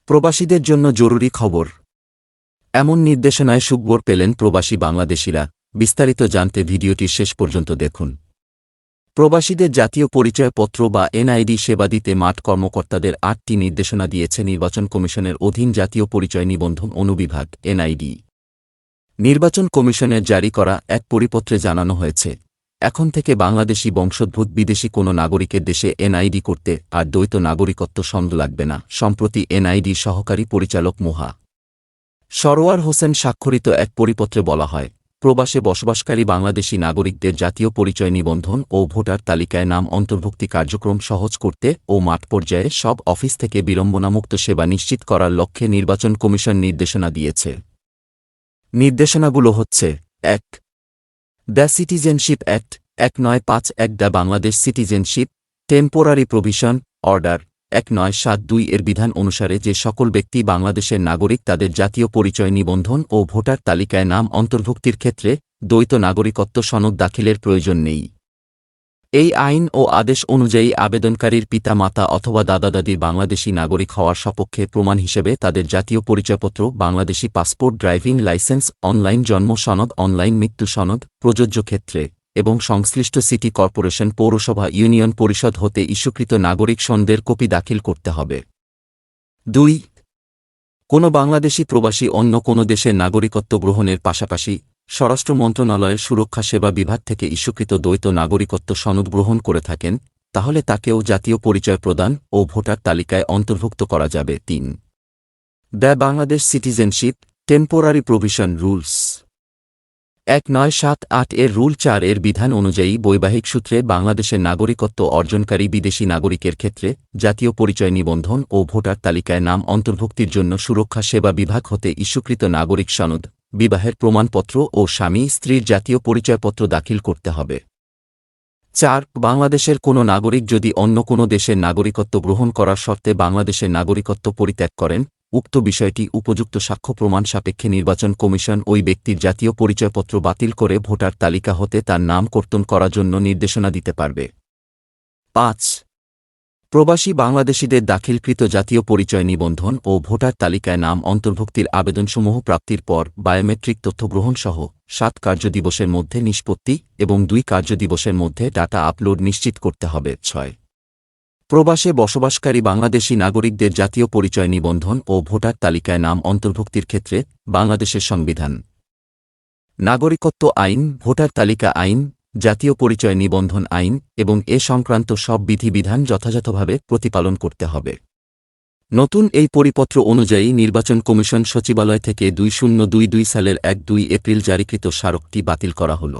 প্রবাসীদের জন্য জরুরি খবর। এমন নির্দেশনায় সুখবর পেলেন প্রবাসী বাংলাদেশিরা। বিস্তারিত জানতে ভিডিওটি শেষ পর্যন্ত দেখুন। প্রবাসীদের জাতীয় পরিচয়পত্র বা এনআইডি সেবা দিতে মাঠ কর্মকর্তাদের ৮টি নির্দেশনা দিয়েছে নির্বাচন কমিশনের অধীন জাতীয় পরিচয় নিবন্ধন অনুবিভাগ এনআইডি। নির্বাচন কমিশনের জারি করা এক পরিপত্রে জানানো হয়েছে, এখন থেকে বাংলাদেশি বংশোদ্ভূত বিদেশি কোনো নাগরিকের দেশে এনআইডি করতে আর দ্বৈত নাগরিকত্ব সনদ লাগবে না। সম্প্রতি এনআইডি সহকারী পরিচালক মোহা সরোয়ার হোসেন স্বাক্ষরিত এক পরিপত্রে বলা হয়, প্রবাসে বসবাসকারী বাংলাদেশি নাগরিকদের জাতীয় পরিচয় নিবন্ধন ও ভোটার তালিকায় নাম অন্তর্ভুক্তি কার্যক্রম সহজ করতে ও মাঠ পর্যায়ে সব অফিস থেকে বিড়ম্বনামুক্ত সেবা নিশ্চিত করার লক্ষ্যে নির্বাচন কমিশন নির্দেশনা দিয়েছে। নির্দেশনাগুলো হচ্ছে: ১. The citizenship act 1951, the Bangladesh citizenship temporary provision order 1972 এর বিধান অনুসারে যে সকল ব্যক্তি বাংলাদেশের নাগরিক তাদের জাতীয় পরিচয় নিবন্ধন ও ভোটার তালিকায় নাম অন্তর্ভুক্তির ক্ষেত্রে দ্বৈত নাগরিকত্ব সনদ দাখিলের প্রয়োজন নেই। এই আইন ও আদেশ অনুযায়ী আবেদনকারীর পিতা মাতা অথবা দাদা দাদির বাংলাদেশি নাগরিক হওয়ার সপক্ষে প্রমাণ হিসেবে তাদের জাতীয় পরিচয়পত্র, Bangladeshi passport, driving licence, online জন্ম সনদ, অনলাইন মৃত্যু সনদ প্রযোজ্য ক্ষেত্রে এবং সংশ্লিষ্ট সিটি কর্পোরেশন, পৌরসভা, ইউনিয়ন পরিষদ হতে ইস্যুকৃত নাগরিক সনদের কপি দাখিল করতে হবে। ২. কোনো বাংলাদেশি প্রবাসী অন্য কোনো দেশের নাগরিকত্ব গ্রহণের পাশাপাশি স্বরাষ্ট্র মন্ত্রণালয়ের সুরক্ষা সেবা বিভাগ থেকে ইস্যুকৃত দ্বৈত নাগরিকত্ব সনদ গ্রহণ করে থাকেন, তাহলে তাকেও জাতীয় পরিচয় প্রদান ও ভোটার তালিকায় অন্তর্ভুক্ত করা যাবে। ৩. The Bangladesh citizenship temporary provision rules 1978 এর রুল ৪ এর বিধান অনুযায়ী বৈবাহিক সূত্রে বাংলাদেশের নাগরিকত্ব অর্জনকারী বিদেশি নাগরিকের ক্ষেত্রে জাতীয় পরিচয় নিবন্ধন ও ভোটার তালিকায় নাম অন্তর্ভুক্তির জন্য সুরক্ষা সেবা বিভাগ হতে ইস্যুকৃত নাগরিক সনদ, বিবাহের প্রমাণপত্র ও স্বামী স্ত্রীর জাতীয় পরিচয়পত্র দাখিল করতে হবে। ৪. বাংলাদেশের কোনো নাগরিক যদি অন্য কোনো দেশের নাগরিকত্ব গ্রহণ করার শর্তে বাংলাদেশের নাগরিকত্ব পরিত্যাগ করেন, উক্ত বিষয়টি উপযুক্ত সাক্ষ্য প্রমাণ সাপেক্ষে নির্বাচন কমিশন ওই ব্যক্তির জাতীয় পরিচয়পত্র বাতিল করে ভোটার তালিকা হতে তার নাম কর্তন করার জন্য নির্দেশনা দিতে পারবে। ৫. প্রবাসী বাংলাদেশিদের দাখিলকৃত জাতীয় পরিচয় নিবন্ধন ও ভোটার তালিকায় নাম অন্তর্ভুক্তির আবেদনসমূহ প্রাপ্তির পর বায়োমেট্রিক তথ্য গ্রহণসহ ৭ কার্যদিবসের মধ্যে নিষ্পত্তি এবং ২ কার্যদিবসের মধ্যে ডাটা আপলোড নিশ্চিত করতে হবে। ৬. প্রবাসে বসবাসকারী বাংলাদেশি নাগরিকদের জাতীয় পরিচয় নিবন্ধন ও ভোটার তালিকায় নাম অন্তর্ভুক্তির ক্ষেত্রে বাংলাদেশের সংবিধান, নাগরিকত্ব আইন, ভোটার তালিকা আইন, জাতীয় পরিচয় নিবন্ধন আইন এবং এ সংক্রান্ত সব বিধিবিধান যথাযথভাবে প্রতিপালন করতে হবে। নতুন এই পরিপত্র অনুযায়ী নির্বাচন কমিশন সচিবালয় থেকে 2022 সালের 1-2 এপ্রিল জারিকৃত স্মারকটি বাতিল করা হল।